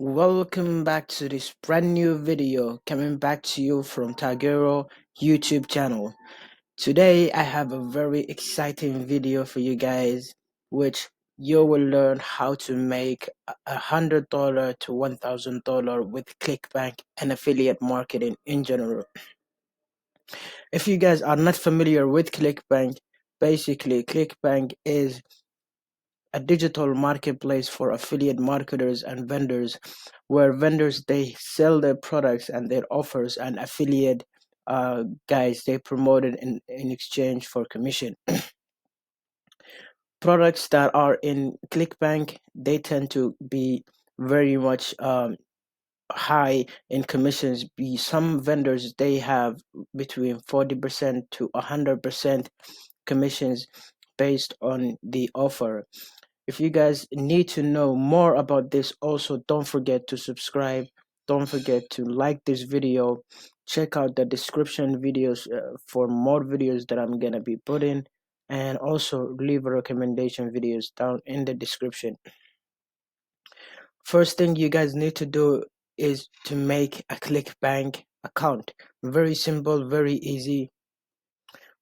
Welcome back to this brand new video coming back to you from Tageero YouTube channel. Today I have a very exciting video for you guys, which you will learn how to make $100 to $1,000 with Clickbank and affiliate marketing in general. If you guys are not familiar with Clickbank, basically Clickbank is a digital marketplace for affiliate marketers and vendors, where vendors they sell their products and their offers, and affiliate guys they promote it in exchange for commission. Products that are in Clickbank, they tend to be very much high in commissions. Be some vendors they have between 40% to 100% commissions based on the offer. If you guys need to know more about this, also don't forget to subscribe. Don't forget to like this video. Check out the description videos for more videos that I'm gonna be putting, and also leave a recommendation videos down in the description. First thing you guys need to do is to make a Clickbank account. Very simple, very easy.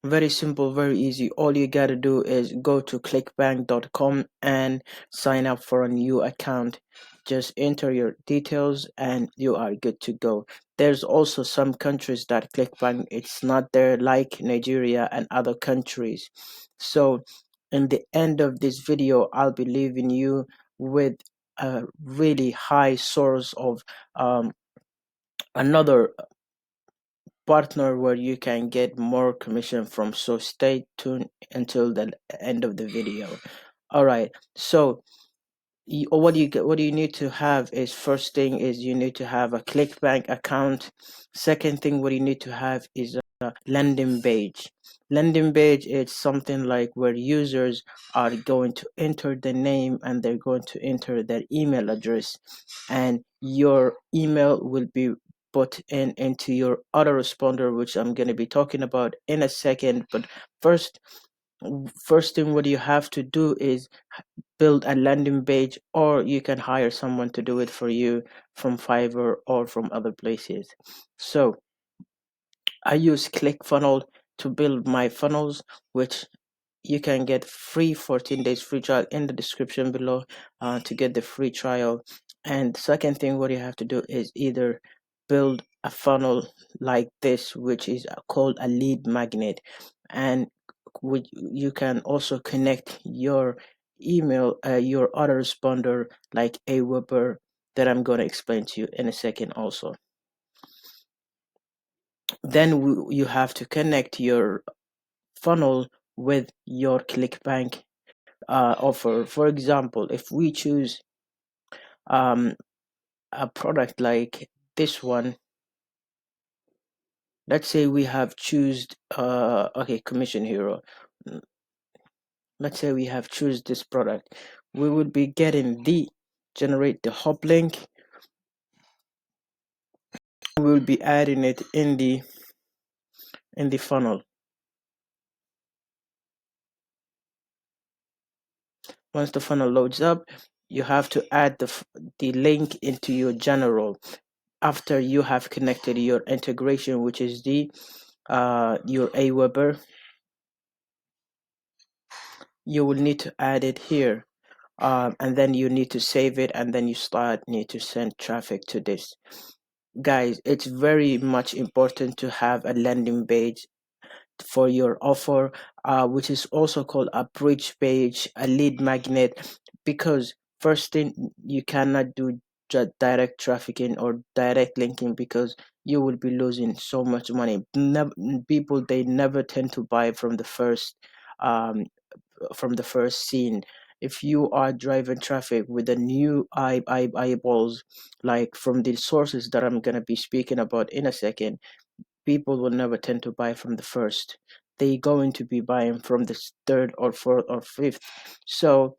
Very simple, very easy. All you gotta do is go to clickbank.com and sign up for a new account. Just enter your details and you are good to go. There's also some countries that Clickbank it's not there, like Nigeria and other countries. So in the end of this video, I'll be leaving you with a really high source of another partner where you can get more commission from. So stay tuned until the end of the video. All right, so what do you need to have is, first thing is you need to have a Clickbank account. Second thing what you need to have is a landing page. Landing page is something like where users are going to enter the name and they're going to enter their email address, and your email will be put into your autoresponder, which I'm going to be talking about in a second. But first thing what you have to do is build a landing page, or you can hire someone to do it for you from Fiverr or from other places. So I use ClickFunnels to build my funnels, which you can get free 14 days free trial in the description below to get the free trial. And second thing what you have to do is either build a funnel like this, which is called a lead magnet, and you can also connect your email, your autoresponder, like Aweber, that I'm going to explain to you in a second also. Then you have to connect your funnel with your Clickbank offer. For example, if we choose a product like this one, let's say we have choose okay, commission hero. Let's say we have choose this product, we would be getting the generate the hop link. We will be adding it in the funnel. Once the funnel loads up, you have to add the link into your general. After you have connected your integration, which is the your Aweber, you will need to add it here, and then you need to save it, and then you need to send traffic to this. Guys, it's very much important to have a landing page for your offer, which is also called a bridge page, a lead magnet, because first thing, you cannot do direct trafficking or direct linking, because you will be losing so much money. People they never tend to buy from the first scene. If you are driving traffic with the new eyeballs, like from the sources that I'm going to be speaking about in a second, people will never tend to buy from the first. They going to be buying from the third or fourth or fifth. So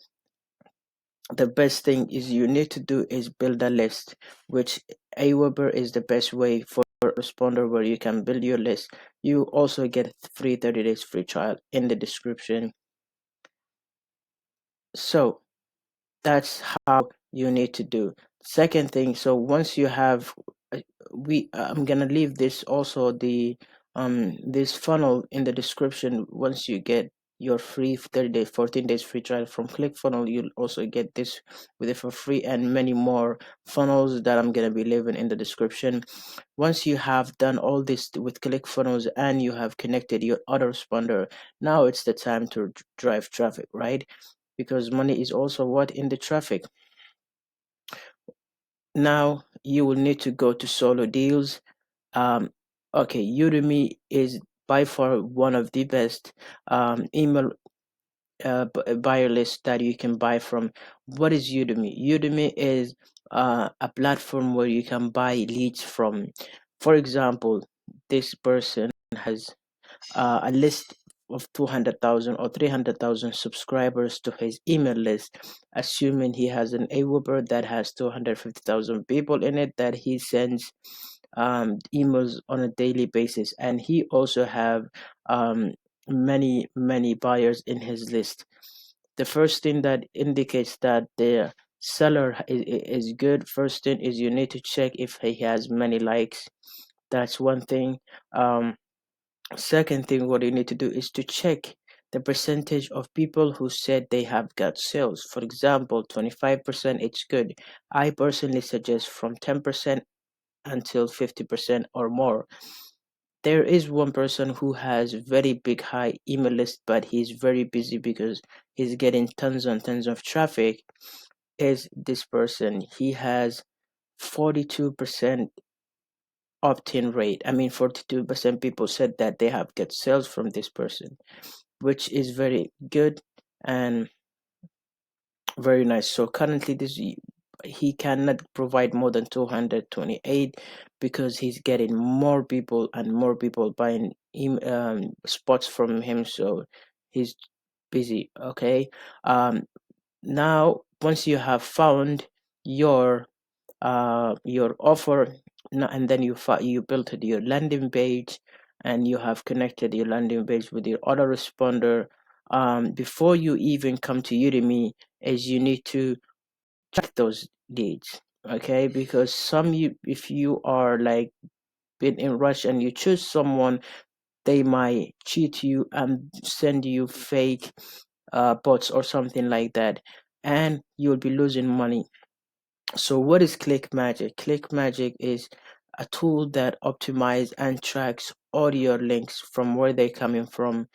the best thing is you need to do is build a list, which Aweber is the best way for a responder, where you can build your list. You also get free 30 days free trial in the description. So that's how you need to do. Second thing, so once you have I'm gonna leave this also, the this funnel in the description. Once you get your free 30 days 14 days free trial from ClickFunnels, you'll also get this with it for free, and many more funnels that I'm gonna be leaving in the description. Once you have done all this with ClickFunnels and you have connected your autoresponder, now it's the time to drive traffic, right? Because money is also what in the traffic. Now you will need to go to solo deals. um okay, Udemy is by far one of the best email buyer list that you can buy from. What is Udemy? Udemy is a platform where you can buy leads from. For example, this person has a list of 200,000 or 300,000 subscribers to his email list, assuming he has an AWeber that has 250,000 people in it that he sends emails on a daily basis, and he also have many buyers in his list. The first thing that indicates that the seller is good, first thing is you need to check if he has many likes. That's one thing. Second thing, what you need to do is to check the percentage of people who said they have got sales. For example, 25%, it's good. I personally suggest from 10% until 50% or more. There is one person who has very big high email list, but he's very busy because he's getting tons and tons of traffic. Is this person? He has 42% opt-in rate. I mean, 42% people said that they have get sales from this person, which is very good and very nice. So currently, he cannot provide more than 228 because he's getting more people and more people buying spots from him. So he's busy. Okay. Now once you have found your your offer, and then you built your landing page, and you have connected your landing page with your autoresponder. Before you even come to Udemy, is you need to track those leads. Okay, because if you are like been in rush and you choose someone, they might cheat you and send you fake bots or something like that, and you'll be losing money. So what is Click Magic? Click Magic is a tool that optimizes and tracks all your links from where they're coming from,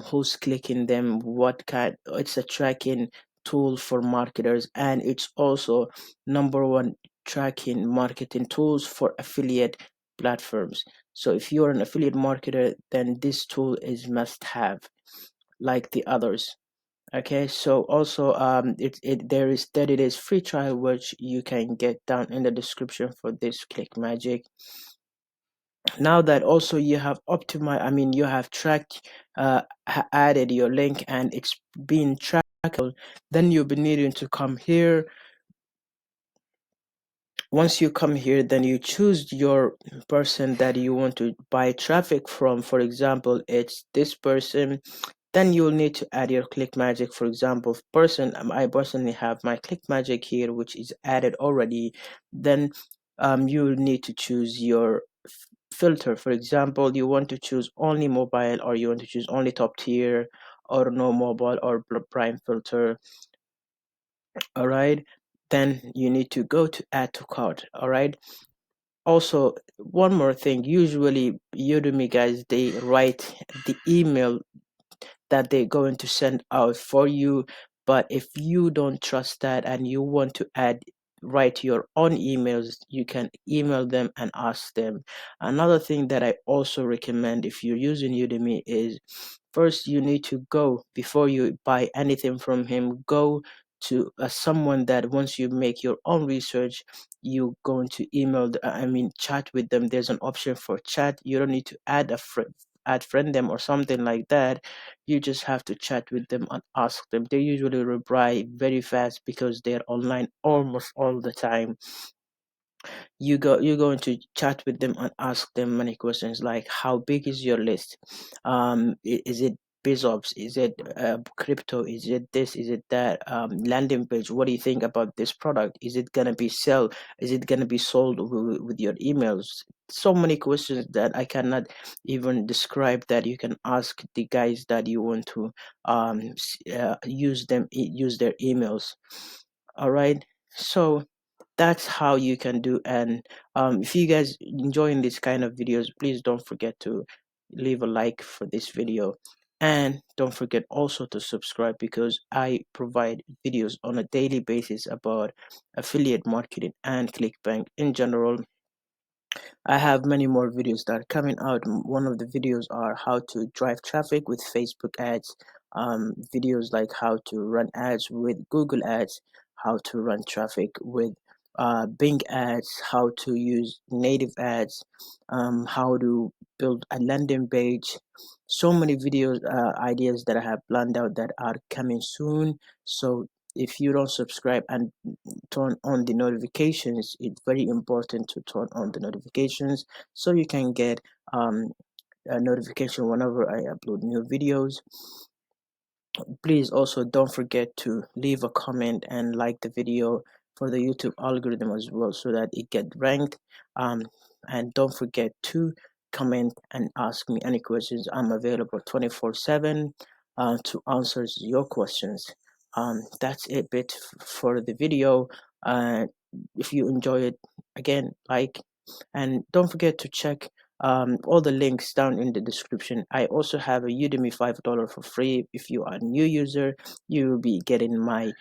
who's clicking them, what kind. It's a tracking tool for marketers, and it's also number one tracking marketing tools for affiliate platforms. So if you're an affiliate marketer, then this tool is must have, like the others. Okay, so also there is 30 days free trial which you can get down in the description for this Click Magic. Now that also you have optimized, I mean you have tracked, added your link and it's being trackable, then you'll be needing to come here. Once you come here, then you choose your person that you want to buy traffic from. For example, it's this person. Then you'll need to add your Click Magic. For example, person, I personally have my Click Magic here, which is added already. Then you'll need to choose your filter. For example, you want to choose only mobile, or you want to choose only top tier, or no mobile, or prime filter. All right. Then you need to go to add to cart. All right. Also, one more thing. Usually, Udemy guys, they write the email that they're going to send out for you. But if you don't trust that and you want to write your own emails, you can email them and ask them. Another thing that I also recommend if you're using Udemy is, first you need to go, before you buy anything from him, go to someone that once you make your own research, you going to I mean chat with them. There's an option for chat. You don't need to add friend them or something like that. You just have to chat with them and ask them. They usually reply very fast because they're online almost all the time. You're going to chat with them and ask them many questions like, how big is your list? Is it BizOps? Is it crypto? Is it this? Is it that? Landing page. What do you think about this product? Is it gonna be sell? Is it gonna be sold with your emails? So many questions that I cannot even describe, that you can ask the guys that you want to use their emails. All right. So that's how you can do. And if you guys enjoying this kind of videos, please don't forget to leave a like for this video, and don't forget also to subscribe, because I provide videos on a daily basis about affiliate marketing and Clickbank in general. I have many more videos that are coming out. One of the videos are how to drive traffic with Facebook ads, videos like how to run ads with Google ads, how to run traffic with Bing ads, how to use native ads, how to build a landing page. So many videos, ideas that I have planned out that are coming soon. So if you don't subscribe and turn on the notifications, it's very important to turn on the notifications so you can get a notification whenever I upload new videos. Please also don't forget to leave a comment and like the video for the YouTube algorithm as well, so that it get ranked. And don't forget to comment and ask me any questions. I'm available 24/7 to answer your questions. That's it bit for the video. If you enjoy it, again, like, and don't forget to check all the links down in the description. I also have a Udemy $5 for free. If you are a new user, you will be getting my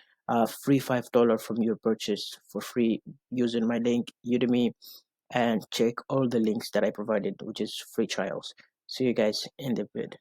free $5 from your purchase for free using my link Udemy. And check all the links that I provided, which is free trials. See you guys in the vid.